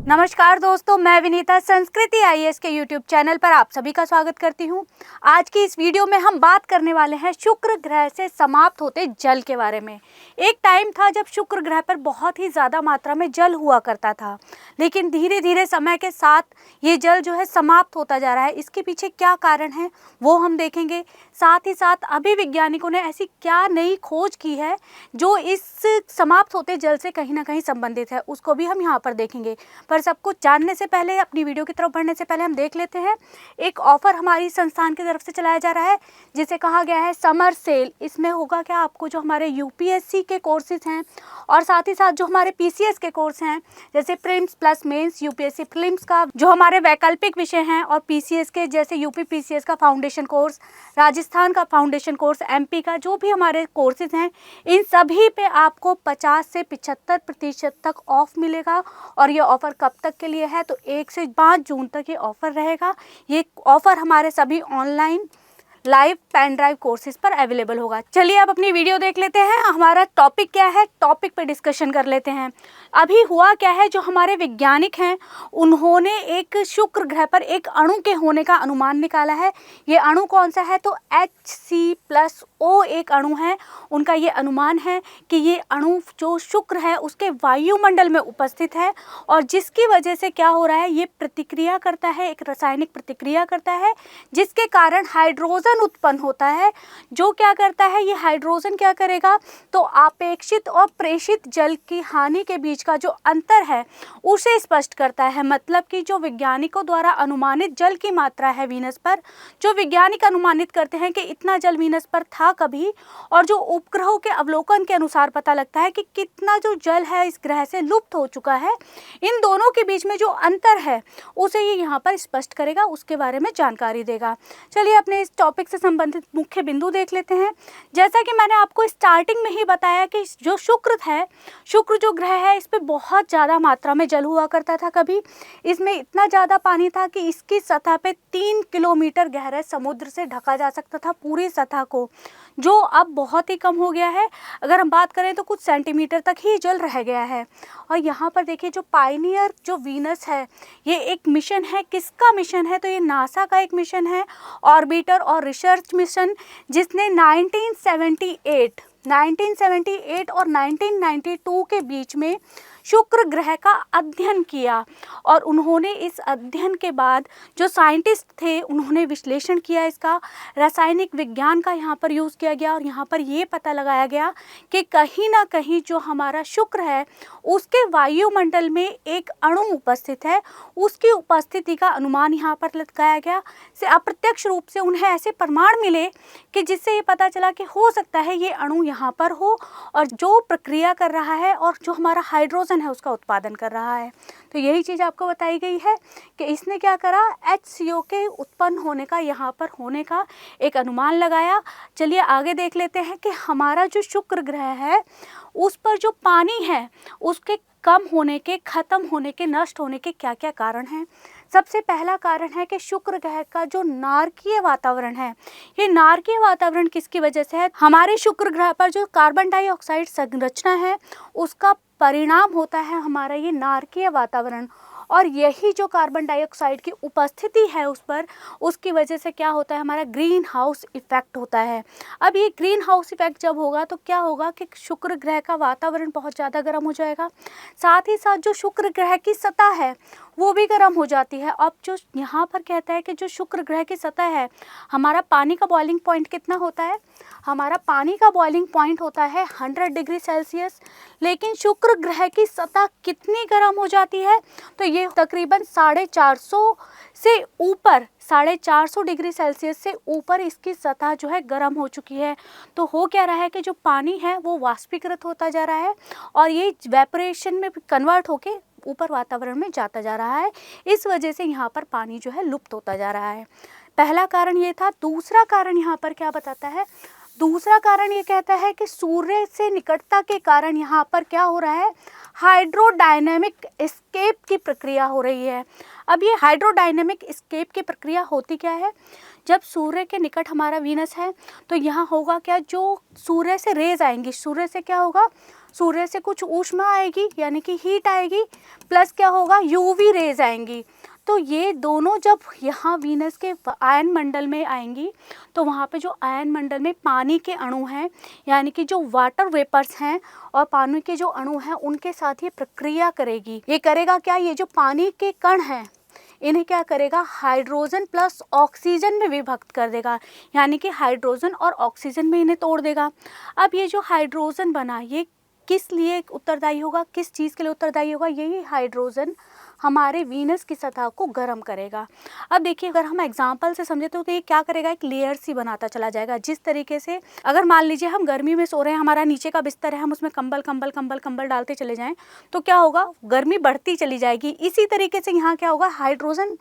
नमस्कार दोस्तों, मैं विनीता संस्कृति आईएएस के यूट्यूब चैनल पर आप सभी का स्वागत करती हूं। आज की इस वीडियो में हम बात करने वाले हैं शुक्र ग्रह से समाप्त होते जल के बारे में। एक टाइम था जब शुक्र ग्रह पर बहुत ही ज़्यादा मात्रा में जल हुआ करता था, लेकिन धीरे धीरे समय के साथ ये जल जो है समाप्त होता जा रहा है। इसके पीछे क्या कारण है वो हम देखेंगे। साथ ही साथ अभी वैज्ञानिकों ने ऐसी क्या नई खोज की है जो इस समाप्त होते जल से कहीं ना कहीं संबंधित है, उसको भी हम यहाँ पर देखेंगे। पर सब कुछ जानने से पहले, अपनी वीडियो की तरफ बढ़ने से पहले हम देख लेते हैं एक ऑफर हमारी संस्थान की तरफ से चलाया जा रहा है जिसे कहा गया है समर सेल। इसमें होगा क्या, आपको जो हमारे यूपीएससी के कोर्सेज हैं और साथ ही साथ जो हमारे पीसीएस के कोर्स हैं जैसे prelims plus mains, UPSC prelims का जो हमारे वैकल्पिक विषय हैं और पीसीएस के जैसे यूपी पीसीएस का फाउंडेशन कोर्स, राजस्थान का फाउंडेशन कोर्स, एमपी का जो भी हमारे कोर्सेज हैं, इन सभी पे आपको 50 से 75% तक ऑफ मिलेगा। और ये ऑफ़र कब तक के लिए है तो 1 से 5 जून तक ये ऑफ़र रहेगा। ये ऑफ़र हमारे सभी online live pen drive courses पर अवेलेबल होगा। चलिए अब अपनी वीडियो देख लेते हैं। हमारा टॉपिक क्या है, टॉपिक पे डिस्कशन कर लेते हैं। अभी हुआ क्या है, जो हमारे वैज्ञानिक हैं उन्होंने एक शुक्र ग्रह पर एक अणु के होने का अनुमान निकाला है। ये अणु कौन सा है तो Hc+O एक अणु है। उनका ये अनुमान है कि ये अणु जो शुक्र है उसके वायुमंडल में उपस्थित है और जिसकी वजह से क्या हो रहा है, ये प्रतिक्रिया करता है, एक रासायनिक प्रतिक्रिया करता है जिसके कारण हाइड्रोजन उत्पन्न होता है। जो क्या करता है, ये हाइड्रोजन क्या करेगा तो अपेक्षित और प्रेषित जल की हानि के बीच का जो अंतर है उसे स्पष्ट करता है। मतलब कि जो वैज्ञानिकों द्वारा अनुमानित जल की मात्रा है वीनस पर, जो वैज्ञानिक अनुमानित करते हैं कि इतना जल वीनस पर था कभी, और जो उपग्रहों के अवलोकन के अनुसार पता लगता है कि कितना जो जल है इस ग्रह से लुप्त हो चुका है, इन दोनों के बीच में जो अंतर है उसे ये यहाँ पर स्पष्ट करेगा, उसके बारे में जानकारी देगा। चलिए अपने इस टॉपिक से संबंधित मुख्य बिंदु देख लेते हैं। जैसा कि मैंने आपको स्टार्टिंग में ही बताया कि जो शुक्र है, शुक्र जो ग्रह है इस पे बहुत ज़्यादा मात्रा में जल हुआ करता था कभी। इसमें इतना ज़्यादा पानी था कि इसकी सतह पे 3 किलोमीटर गहरे समुद्र से ढका जा सकता था पूरी सतह को, जो अब बहुत ही कम हो गया है। अगर हम बात करें तो कुछ सेंटीमीटर तक ही जल रह गया है। और यहाँ पर देखिए जो पायनियर जो वीनस है, ये एक मिशन है। किसका मिशन है तो ये नासा का एक मिशन है, ऑर्बिटर और रिसर्च मिशन, जिसने 1978 और 1992 के बीच में शुक्र ग्रह का अध्ययन किया। और उन्होंने इस अध्ययन के बाद जो साइंटिस्ट थे उन्होंने विश्लेषण किया, इसका रासायनिक विज्ञान का यहाँ पर यूज़ किया गया और यहाँ पर ये पता लगाया गया कि कहीं ना कहीं जो हमारा शुक्र है उसके वायुमंडल में एक अणु उपस्थित है। उसकी उपस्थिति का अनुमान यहाँ पर लगाया गया। से अप्रत्यक्ष रूप से उन्हें ऐसे प्रमाण मिले कि जिससे ये पता चला कि हो सकता है ये अणु यहाँ पर हो और जो प्रक्रिया कर रहा है और जो हमारा हाइड्रोजन है उसका उत्पादन कर रहा है। तो यही चीज़ आपको बताई गई है कि इसने क्या करा, HCO के उत्पन्न होने का, यहाँ पर होने का एक अनुमान लगाया। चलिए आगे देख लेते हैं कि हमारा जो शुक्र ग्रह है उस पर जो पानी है उसके कम होने के, खत्म होने के, नष्ट होने के क्या क्या कारण हैं। सबसे पहला कारण है कि शुक्र ग्रह का जो नारकीय वातावरण है, ये नारकीय वातावरण किसकी वजह से है, हमारे शुक्र ग्रह पर जो कार्बन डाइऑक्साइड संरचना है उसका परिणाम होता है हमारा ये नारकीय वातावरण। और यही जो कार्बन डाइऑक्साइड की उपस्थिति है उस पर, उसकी वजह से क्या होता है, हमारा ग्रीन हाउस इफेक्ट होता है। अब ये ग्रीन हाउस इफेक्ट जब होगा तो क्या होगा कि शुक्र ग्रह का वातावरण बहुत ज़्यादा गर्म हो जाएगा। साथ ही साथ जो शुक्र ग्रह की सतह है वो भी गर्म हो जाती है। अब जो यहाँ पर कहता है कि जो शुक्र ग्रह की सतह है, हमारा पानी का बॉइलिंग पॉइंट कितना होता है, हमारा पानी का बॉइलिंग पॉइंट होता है 100 डिग्री सेल्सियस। लेकिन शुक्र ग्रह की सतह कितनी गर्म हो जाती है तो ये तकरीबन 450 से ऊपर, 450 डिग्री सेल्सियस से ऊपर इसकी सतह जो है गर्म हो चुकी है। तो हो क्या रहा है कि जो पानी है वो वाष्पीकृत होता जा रहा है और ये वेपोरेशन में कन्वर्ट होके ऊपर वातावरण में जाता जा रहा है। इस वजह से यहाँ पर पानी जो है लुप्त होता जा रहा है। पहला कारण ये था। दूसरा कारण यहाँ पर क्या बताता है, दूसरा कारण ये कहता है कि सूर्य से निकटता के कारण यहाँ पर क्या हो रहा है, हाइड्रोडायनेमिक एस्केप की प्रक्रिया हो रही है। अब ये हाइड्रोडायनेमिक एस्केप की प्रक्रिया होती क्या है, जब सूर्य के निकट हमारा वीनस है तो यहाँ होगा क्या, जो सूर्य से रेज आएंगी, सूर्य से क्या होगा, सूर्य से कुछ ऊष्मा आएगी यानी कि हीट आएगी, प्लस क्या होगा, यूवी रेज आएंगी। तो ये दोनों जब यहाँ वीनस के आयन मंडल में आएंगी तो वहाँ पे जो आयन मंडल में पानी के अणु हैं यानी कि जो वाटर वेपर्स हैं और पानी के जो अणु हैं उनके साथ ये प्रक्रिया करेगी। ये करेगा क्या, ये जो पानी के कण हैं इन्हें क्या करेगा, हाइड्रोजन प्लस ऑक्सीजन में विभक्त कर देगा, यानी कि हाइड्रोजन और ऑक्सीजन में इन्हें तोड़ देगा। अब ये जो हाइड्रोजन बना ये किस लिए उत्तरदायी होगा, किस चीज़ के लिए उत्तरदायी होगा, यही हाइड्रोजन हमारे वीनस की सतह को गर्म करेगा। अब देखिए अगर हम एग्जांपल से समझे तो ये क्या करेगा, एक लेयर सी बनाता चला जाएगा। जिस तरीके से अगर मान लीजिए हम गर्मी में सो रहे हैं, हमारा नीचे का बिस्तर है, हम उसमें कंबल कंबल कंबल कंबल डालते चले जाएं तो क्या होगा, गर्मी बढ़ती चली जाएगी। इसी तरीके से यहाँ क्या होगा, हाइड्रोजन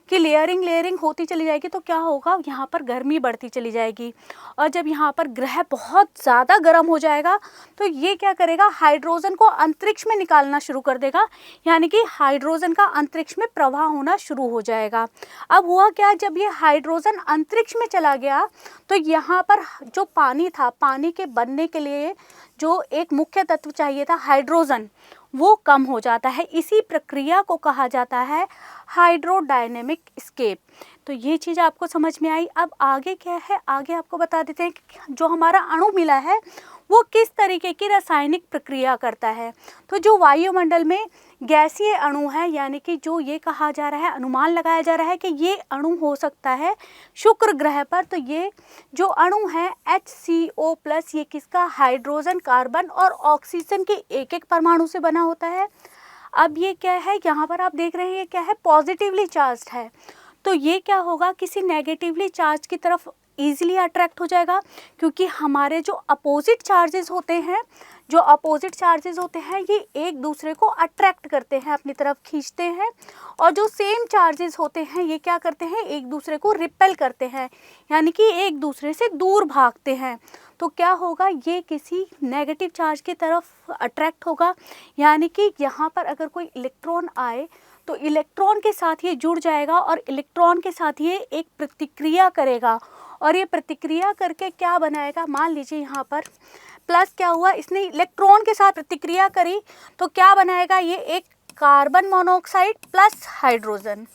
कि लेयरिंग होती चली जाएगी तो क्या होगा, यहाँ पर गर्मी बढ़ती चली जाएगी। और जब यहाँ पर ग्रह बहुत ज़्यादा गर्म हो जाएगा तो ये क्या करेगा, हाइड्रोजन को अंतरिक्ष में निकालना शुरू कर देगा, यानी कि हाइड्रोजन का अंतरिक्ष में प्रवाह होना शुरू हो जाएगा। अब हुआ क्या, जब ये हाइड्रोजन अंतरिक्ष में चला गया तो यहाँ पर जो पानी था, पानी के बनने के लिए जो एक मुख्य तत्व चाहिए था हाइड्रोजन, वो कम हो जाता है। इसी प्रक्रिया को कहा जाता है हाइड्रोडायनेमिक एस्केप। तो ये चीज़ आपको समझ में आई। अब आगे क्या है, आगे आपको बता देते हैं कि जो हमारा अणु मिला है वो किस तरीके की रासायनिक प्रक्रिया करता है। तो जो वायुमंडल में गैसीय अणु है, यानी कि जो ये कहा जा रहा है, अनुमान लगाया जा रहा है कि ये अणु हो सकता है शुक्र ग्रह पर। तो ये जो अणु है HCO+, ये किसका, हाइड्रोजन, कार्बन और ऑक्सीजन के एक एक परमाणु से बना होता है। अब ये क्या है, यहाँ पर आप देख रहे हैं ये क्या है, पॉजिटिवली चार्ज्ड है। तो ये क्या होगा, किसी नेगेटिवली चार्ज की तरफ ईजिली अट्रैक्ट हो जाएगा, क्योंकि हमारे जो अपोजिट चार्जेस होते हैं, ये एक दूसरे को अट्रैक्ट करते हैं, अपनी तरफ खींचते हैं। और जो सेम चार्जेस होते हैं ये क्या करते हैं, एक दूसरे को रिपेल करते हैं, यानी कि एक दूसरे से दूर भागते हैं। तो क्या होगा, ये किसी नेगेटिव चार्ज की तरफ अट्रैक्ट होगा, यानी कि यहाँ पर अगर कोई इलेक्ट्रॉन आए तो इलेक्ट्रॉन के साथ ये जुड़ जाएगा और इलेक्ट्रॉन के साथ ये एक प्रतिक्रिया करेगा। और ये प्रतिक्रिया करके क्या बनाएगा, मान लीजिए यहाँ पर प्लस क्या हुआ, इसने इलेक्ट्रॉन के साथ प्रतिक्रिया करी तो क्या बनाएगा, ये एक कार्बन मोनोऑक्साइड प्लस हाइड्रोजन।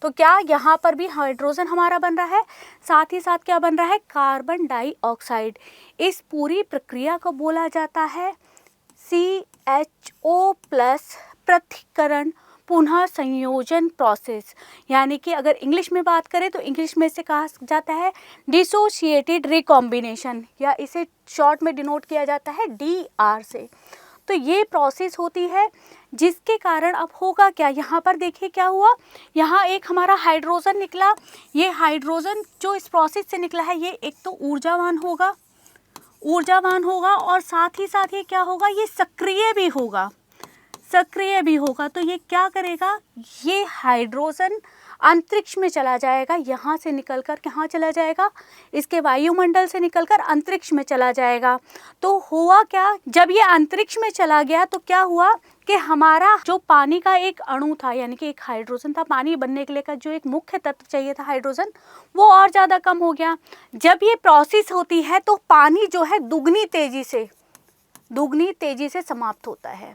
तो क्या यहाँ पर भी हाइड्रोजन हमारा बन रहा है, साथ ही साथ क्या बन रहा है, कार्बन डाइऑक्साइड। इस पूरी प्रक्रिया को बोला जाता है CHO+ पृथक्करण पुनः संयोजन प्रोसेस, यानी कि अगर इंग्लिश में बात करें तो इंग्लिश में इसे कहा जाता है डिसोशिएटेड रिकॉम्बिनेशन, या इसे शॉर्ट में डिनोट किया जाता है DR से। तो ये प्रोसेस होती है जिसके कारण अब होगा क्या, यहाँ पर देखिए क्या हुआ, यहाँ एक हमारा हाइड्रोजन निकला। ये हाइड्रोजन जो इस प्रोसेस से निकला है ये एक तो ऊर्जावान होगा और साथ ही साथ ये क्या होगा, ये सक्रिय भी होगा। तो ये क्या करेगा, ये हाइड्रोजन अंतरिक्ष में चला जाएगा, यहाँ से निकलकर कहाँ चला जाएगा, इसके वायुमंडल से निकलकर अंतरिक्ष में चला जाएगा। तो हुआ क्या, जब ये अंतरिक्ष में चला गया तो क्या हुआ कि हमारा जो पानी का एक अणु था, यानी कि एक हाइड्रोजन था, पानी बनने के लिए का जो एक मुख्य तत्व चाहिए था हाइड्रोजन, वो और ज़्यादा कम हो गया। जब ये प्रोसेस होती है तो पानी जो है दुगनी तेजी से समाप्त होता है,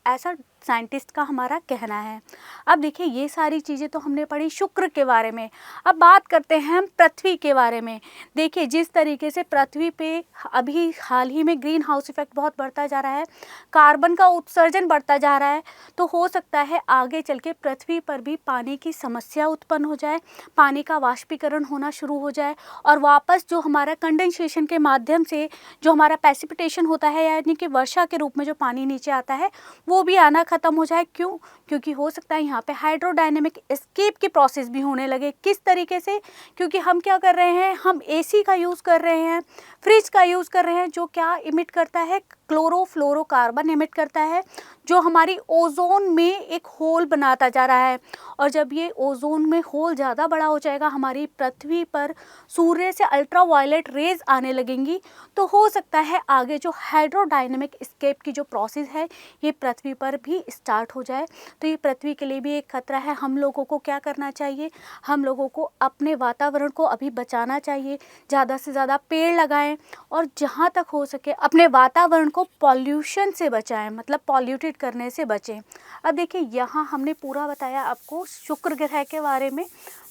ऐसा साइंटिस्ट का हमारा कहना है। अब देखिए ये सारी चीज़ें तो हमने पढ़ी शुक्र के बारे में। अब बात करते हैं हम पृथ्वी के बारे में। देखिए जिस तरीके से पृथ्वी पे अभी हाल ही में ग्रीन हाउस इफेक्ट बहुत बढ़ता जा रहा है, कार्बन का उत्सर्जन बढ़ता जा रहा है, तो हो सकता है आगे चल के पृथ्वी पर भी पानी की समस्या उत्पन्न हो जाए, पानी का वाष्पीकरण होना शुरू हो जाए और वापस जो हमारा कंडेंसेशन के माध्यम से जो हमारा प्रेसिपिटेशन होता है, यानी कि वर्षा के रूप में जो पानी नीचे आता है, वो भी आना खत्म हो जाए। क्यों? क्योंकि हो सकता है यहाँ पे हाइड्रोडायनेमिक एस्केप की प्रोसेस भी होने लगे। किस तरीके से? क्योंकि हम क्या कर रहे हैं, हम AC का यूज़ कर रहे हैं, फ्रिज का यूज़ कर रहे हैं, जो क्या इमिट करता है, क्लोरोफ्लोरोकार्बन एमिट करता है, जो हमारी ओजोन में एक होल बनाता जा रहा है। और जब ये ओजोन में होल ज़्यादा बड़ा हो जाएगा, हमारी पृथ्वी पर सूर्य से अल्ट्रावायलेट रेज आने लगेंगी, तो हो सकता है आगे जो हाइड्रोडायनेमिक एस्केप की जो प्रोसेस है ये पृथ्वी पर भी स्टार्ट हो जाए। तो ये पृथ्वी के लिए भी एक खतरा है। हम लोगों को क्या करना चाहिए, हम लोगों को अपने वातावरण को अभी बचाना चाहिए, ज़्यादा से ज़्यादा पेड़ लगाएं और जहाँ तक हो सके अपने वातावरण को पॉल्यूशन से बचाएं, मतलब पॉल्यूटेड करने से बचें। अब देखिए यहाँ हमने पूरा बताया आपको शुक्र ग्रह के बारे में।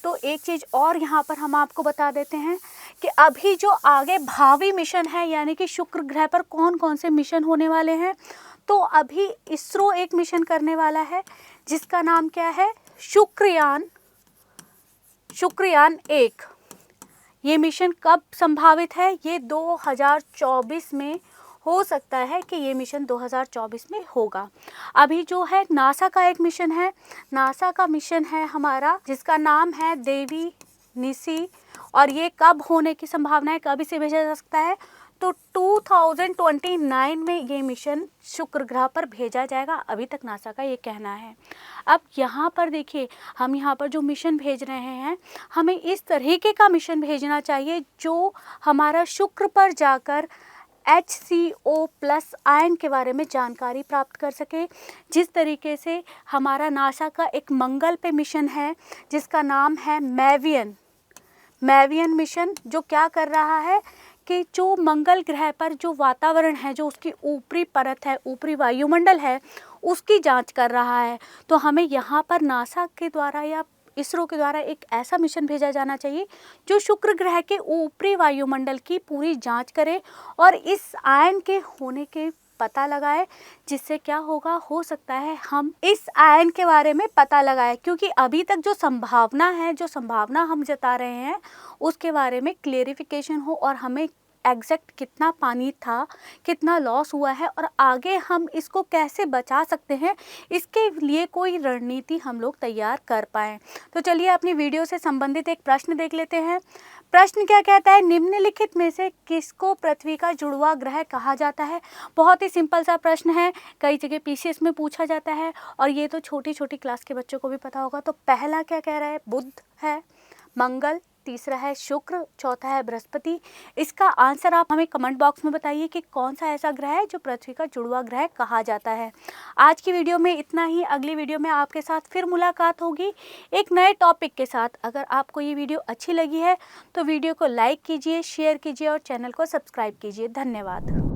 तो एक चीज़ और यहाँ पर हम आपको बता देते हैं कि अभी जो आगे भावी मिशन है, यानी कि शुक्र ग्रह पर कौन कौन से मिशन होने वाले हैं। तो अभी इसरो एक मिशन करने वाला है जिसका नाम क्या है, शुक्रयान 1। ये मिशन कब संभावित है, ये 2024 में हो सकता है कि ये मिशन 2024 में होगा। अभी जो है नासा का एक मिशन है, नासा का मिशन है हमारा जिसका नाम है देवी निसी, और ये कब होने की संभावना है, कब इसे भेजा जा सकता है, तो 2029 में ये मिशन शुक्र ग्रह पर भेजा जाएगा, अभी तक नासा का ये कहना है। अब यहाँ पर देखिए, हम यहाँ पर जो मिशन भेज रहे हैं, हमें इस तरीके का मिशन भेजना चाहिए जो हमारा शुक्र पर जाकर HCO+ आयन के बारे में जानकारी प्राप्त कर सके। जिस तरीके से हमारा नासा का एक मंगल पे मिशन है जिसका नाम है मैवियन मिशन, जो क्या कर रहा है कि जो मंगल ग्रह पर जो वातावरण है, जो उसकी ऊपरी परत है, ऊपरी वायुमंडल है, उसकी जांच कर रहा है। तो हमें यहाँ पर नासा के द्वारा या इसरो के द्वारा एक ऐसा मिशन भेजा जाना चाहिए जो शुक्र ग्रह के ऊपरी वायुमंडल की पूरी जांच करे और इस आयन के होने के पता लगाए, जिससे क्या होगा, हो सकता है हम इस आयन के बारे में पता लगाए, क्योंकि अभी तक जो संभावना हम जता रहे हैं उसके बारे में क्लेरिफिकेशन हो और हमें एग्जैक्ट कितना पानी था, कितना लॉस हुआ है और आगे हम इसको कैसे बचा सकते हैं, इसके लिए कोई रणनीति हम लोग तैयार कर पाएँ। तो चलिए अपनी वीडियो से संबंधित एक प्रश्न देख लेते हैं। प्रश्न क्या कहता है, निम्नलिखित में से किसको पृथ्वी का जुड़वा ग्रह कहा जाता है। बहुत ही सिंपल सा प्रश्न है, कई जगह PCS में पूछा जाता है और ये तो छोटी छोटी क्लास के बच्चों को भी पता होगा। तो पहला क्या कह रहा है, बुध है, मंगल, तीसरा है शुक्र, चौथा है बृहस्पति। इसका आंसर आप हमें कमेंट बॉक्स में बताइए कि कौन सा ऐसा ग्रह है जो पृथ्वी का जुड़वा ग्रह कहा जाता है। आज की वीडियो में इतना ही। अगली वीडियो में आपके साथ फिर मुलाकात होगी एक नए टॉपिक के साथ। अगर आपको ये वीडियो अच्छी लगी है तो वीडियो को लाइक कीजिए, शेयर कीजिए और चैनल को सब्सक्राइब कीजिए। धन्यवाद।